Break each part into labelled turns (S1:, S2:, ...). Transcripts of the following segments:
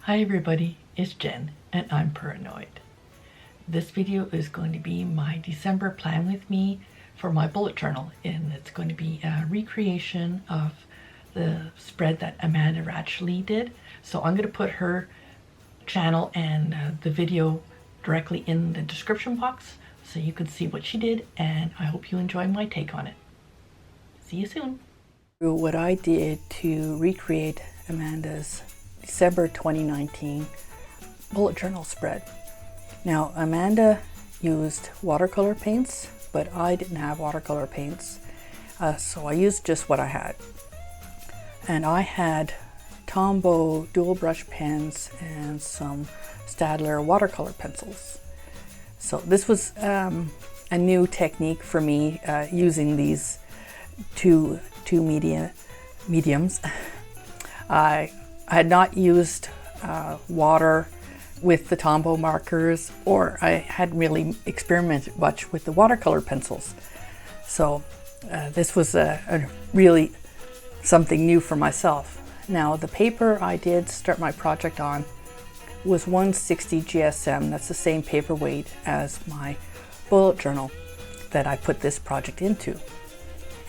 S1: Hi everybody, it's Jen and I'm paranoid. This video is going to be my December plan with me for my bullet journal, and it's going to be a recreation of the spread that Amanda Rach Lee did. So I'm going to put her channel and the video directly in the description box so you can see what she did, and I hope you enjoy my take on it. See you soon. What I did to recreate Amanda's December 2019 bullet journal spread. Now, Amanda used watercolor paints, but I didn't have watercolor paints, so I used just what I had. And I had Tombow dual brush pens and some Staedtler watercolor pencils. So this was a new technique for me, using these two mediums. I had not used water with the Tombow markers, or I hadn't really experimented much with the watercolor pencils. So this was a really something new for myself. Now, the paper I did start my project on was 160 GSM. That's the same paper weight as my bullet journal that I put this project into.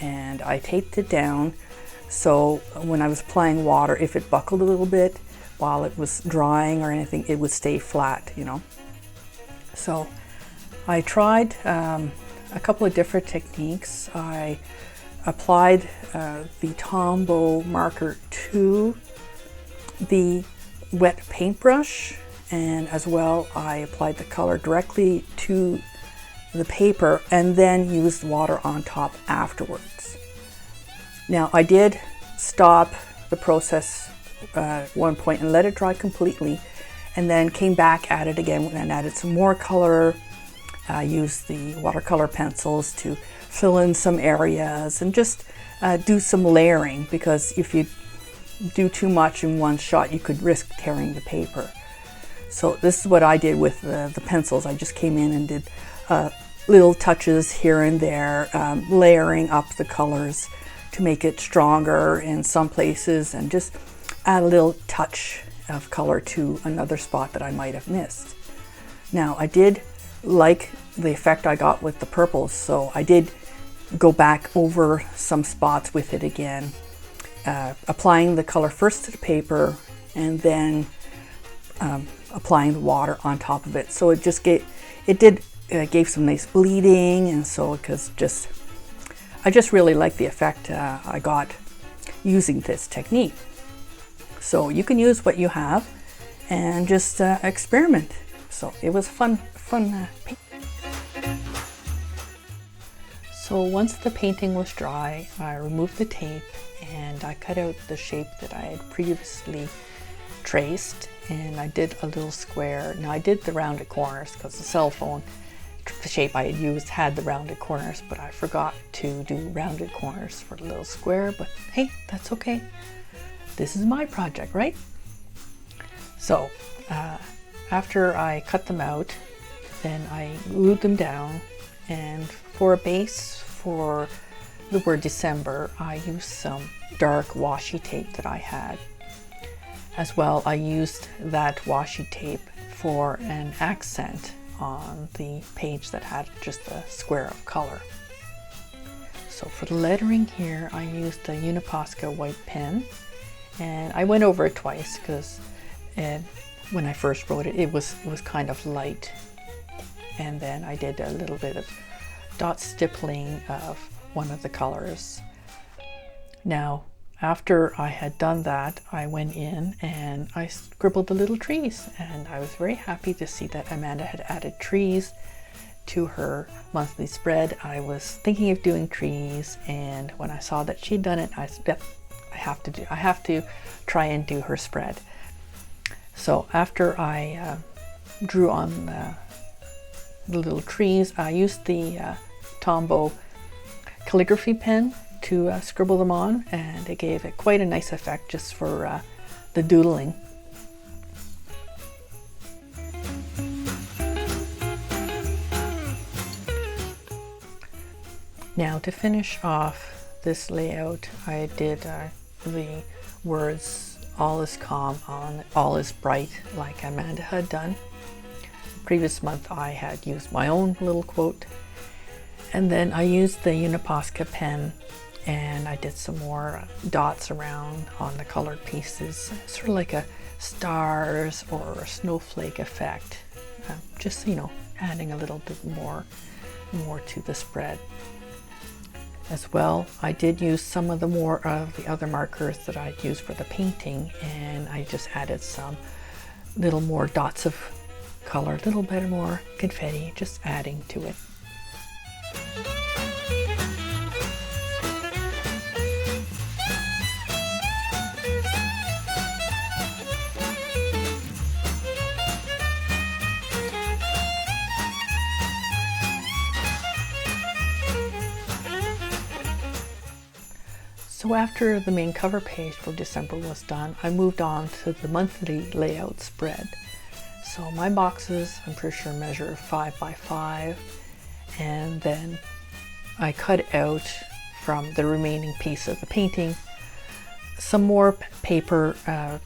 S1: And I taped it down so when I was applying water, if it buckled a little bit while it was drying or anything, it would stay flat, you know. So I tried a couple of different techniques. I applied the Tombow marker to the wet paintbrush, and as well I applied the color directly to the paper and then used water on top afterwards. Now, I did stop the process at one point and let it dry completely, and then came back at it again and added some more color. I used the watercolor pencils to fill in some areas and just do some layering, because if you do too much in one shot, you could risk tearing the paper. So this is what I did with the pencils. I just came in and did little touches here and there, layering up the colors to make it stronger in some places, and just add a little touch of color to another spot that I might have missed. Now, I did like the effect I got with the purples, so I did go back over some spots with it again, applying the color first to the paper and then applying the water on top of it. So it just gave some nice bleeding, and so I just really like the effect I got using this technique. So you can use what you have and just experiment. So it was fun paint. So once the painting was dry, I removed the tape and I cut out the shape that I had previously traced, and I did a little square. Now, I did the rounded corners because the cell phone, the shape I had used, had the rounded corners, but I forgot to do rounded corners for the little square. But hey, that's okay. This is my project, right? So after I cut them out, then I glued them down, and for a base for the word December, I used some dark washi tape that I had. As well, I used that washi tape for an accent on the page that had just a square of color. So for the lettering here, I used a Uniposca white pen, and I went over it twice because when I first wrote it, it was kind of light, and then I did a little bit of dot stippling of one of the colors. Now, after I had done that, I went in and I scribbled the little trees, and I was very happy to see that Amanda had added trees to her monthly spread. I was thinking of doing trees, and when I saw that she'd done it, I said, yep, I have to try and do her spread. So after I drew on the little trees, I used the Tombow calligraphy pen to scribble them on, and it gave it quite a nice effect just for the doodling. Now, to finish off this layout, I did the words all is calm, all is bright, like Amanda had done. Previous month I had used my own little quote, and then I used the Uniposca pen and I did some more dots around on the colored pieces, sort of like a stars or a snowflake effect, just, you know, adding a little bit more to the spread. As well, I did use some of the more of the other markers that I'd used for the painting, and I just added some little more dots of color, a little bit more confetti, just adding to it. So after the main cover page for December was done, I moved on to the monthly layout spread. So my boxes, I'm pretty sure, measure 5 by 5, and then I cut out from the remaining piece of the painting some more paper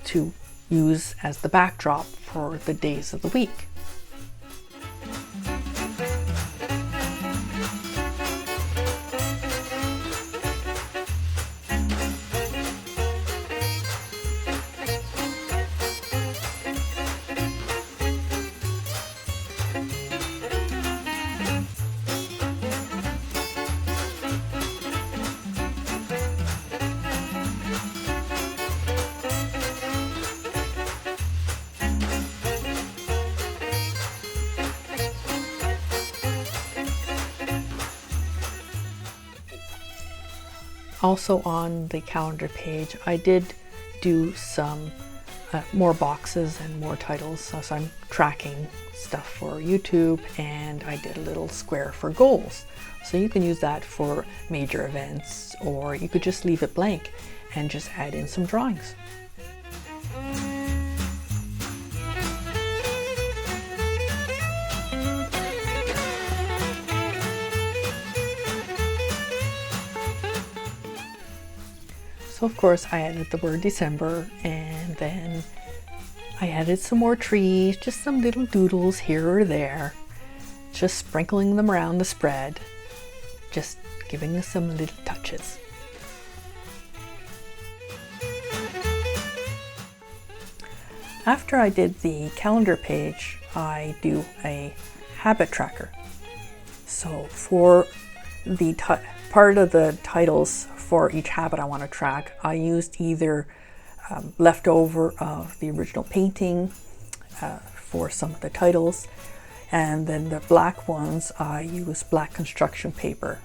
S1: to use as the backdrop for the days of the week. Also on the calendar page, I did do some more boxes and more titles, so I'm tracking stuff for YouTube, and I did a little square for goals. So you can use that for major events, or you could just leave it blank and just add in some drawings. So of course I added the word December, and then I added some more trees, just some little doodles here or there, just sprinkling them around the spread, just giving us some little touches. After I did the calendar page, I do a habit tracker. So for the part of the titles for each habit I want to track, I used either leftover of the original painting for some of the titles, and then the black ones I use black construction paper.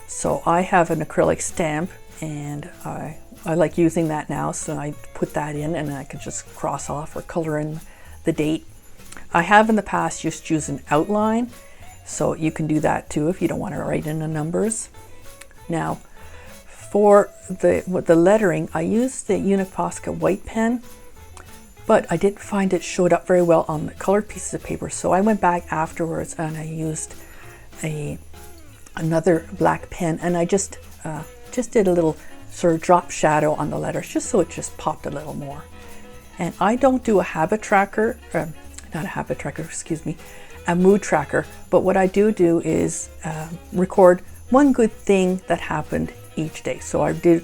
S1: So I have an acrylic stamp, and I like using that now, so I put that in and I can just cross off or color in the date. I have in the past just used an outline, so you can do that too if you don't want to write in the numbers. Now, for the lettering, I used the Uniposca white pen, but I didn't find it showed up very well on the colored pieces of paper, so I went back afterwards and I used another black pen, and I just did a little sort of drop shadow on the letters, just so it just popped a little more. And I don't do a habit tracker, not a habit tracker, excuse me, a mood tracker, but what I do is record one good thing that happened each day. So I did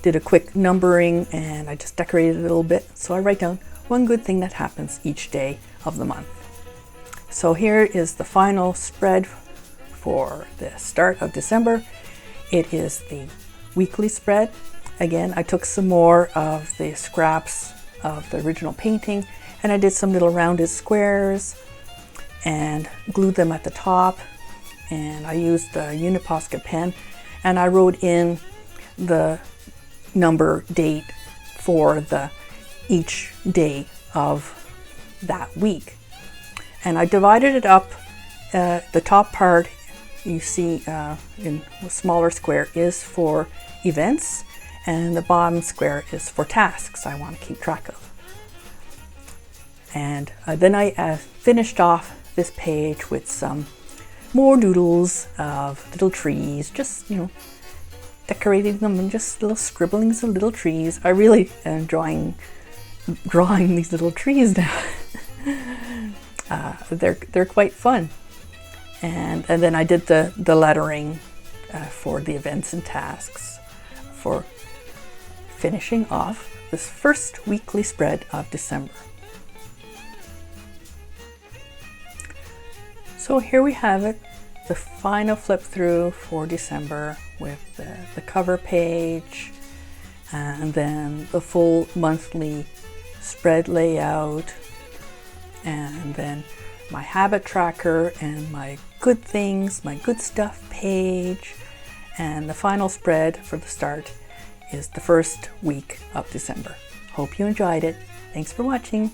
S1: a quick numbering, and I just decorated it a little bit. So I write down one good thing that happens each day of the month. So here is the final spread for the start of December. It is the weekly spread. Again, I took some more of the scraps of the original painting, and I did some little rounded squares and glued them at the top, and I used the Uniposca pen, and I wrote in the number date for each day of that week. And I divided it up. The top part you see in a smaller square is for events, and the bottom square is for tasks I want to keep track of. And then I finished off this page with some more doodles of little trees, just, you know,
S2: decorating them in just little scribblings of little trees. I really am drawing these little trees now. They're quite fun. And then I did the lettering for the events and tasks for finishing off this first weekly spread of December. So here we have it, the final flip through for December with the cover page and then the full monthly spread layout, and then my habit tracker and my good things, my good stuff page, and the final spread for the start is the first week of December. Hope you enjoyed it. Thanks for watching.